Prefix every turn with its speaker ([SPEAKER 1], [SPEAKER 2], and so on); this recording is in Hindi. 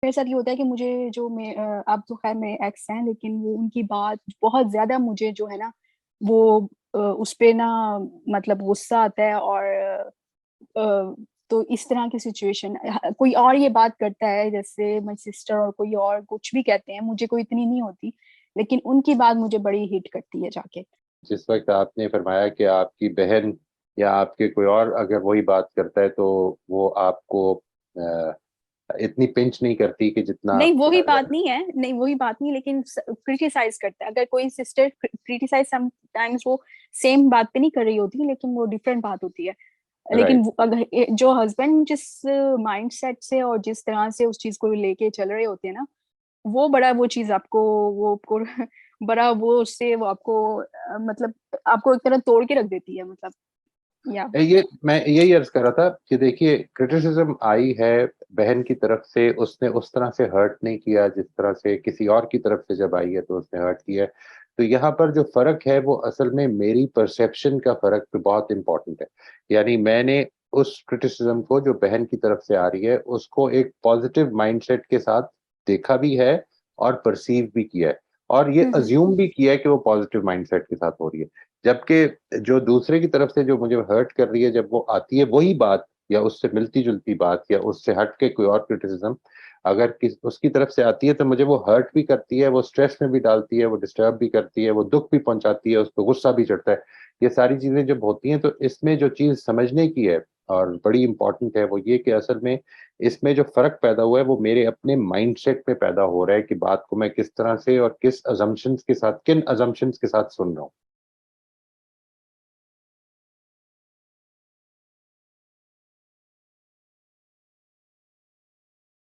[SPEAKER 1] मेरे साथ ये होता है कि मुझे जो अब तो खैर मेरे एक्स हैं, लेकिन वो उनकी बात बहुत ज्यादा मुझे जो है ना वो उस पे ना मतलब गुस्सा आता है। और तो इस तरह की सिचुएशन, कोई और ये बात करता है जैसे माई सिस्टर और कोई और कुछ भी कहते हैं, मुझे कोई इतनी नहीं होती, लेकिन उनकी बात मुझे बड़ी हिट करती है जाके।
[SPEAKER 2] जिस वक्त आपने फरमाया कि आपकी बहन या आपके कोई और अगर वही बात करता है तो वो आपको इतनी पिंच नहीं करती कि जितना
[SPEAKER 1] नहीं वही बात
[SPEAKER 2] अगर।
[SPEAKER 1] नहीं है, नहीं वही बात नहीं, लेकिन क्रिटिसाइज करता है। अगर कोई सिस्टर क्रिटिसाइज समटाइम्स वो सेम बात पे नहीं कर रही होती, लेकिन वो डिफरेंट बात होती है। लेकिन
[SPEAKER 2] राइट।
[SPEAKER 1] अगर जो हस्बैंड जिस माइंड सेट से और जिस तरह से उस चीज को लेके चल रहे होते हैं ना, वो बड़ा वो चीज आपको, वो आपको बड़ा वो उससे वो आपको मतलब आपको एक तरह तोड़ के रख देती है, मतलब या।
[SPEAKER 2] ये मैं यही अर्ज कर रहा था कि देखिए क्रिटिसिज्म आई है बहन की तरफ से, उसने उस तरह से हर्ट नहीं किया जिस तरह से किसी और की तरफ से जब आई है तो उसने हर्ट किया है। तो यहाँ पर जो फर्क है वो असल में मेरी परसेप्शन का फर्क भी बहुत इंपॉर्टेंट है। यानी मैंने उस क्रिटिसिज्म को जो बहन की तरफ से आ रही है उसको एक पॉजिटिव माइंडसेट के साथ देखा भी है और परसीव भी किया है, और ये
[SPEAKER 1] हम्म।
[SPEAKER 2] अज्यूम भी किया है कि वो पॉजिटिव माइंडसेट के साथ हो रही है। जबकि जो दूसरे की तरफ से जो मुझे हर्ट कर रही है जब वो आती है वही बात या उससे मिलती जुलती बात या उससे हट के कोई और क्रिटिसिज्म अगर उसकी तरफ से आती है तो मुझे वो हर्ट भी करती है, वो स्ट्रेस में भी डालती है, वो डिस्टर्ब भी करती है, वो दुख भी पहुंचाती है, उसको गुस्सा भी चढ़ता है। ये सारी चीजें जब होती हैं तो इसमें जो चीज समझने की है और बड़ी इंपॉर्टेंट है वो ये कि असल में इसमें जो फर्क पैदा हुआ है वो मेरे अपने माइंडसेट में पैदा हो रहा है कि बात को मैं किस तरह से और किस अजम्पशंस के साथ, किन अजम्पशंस के साथ सुन रहा हूँ।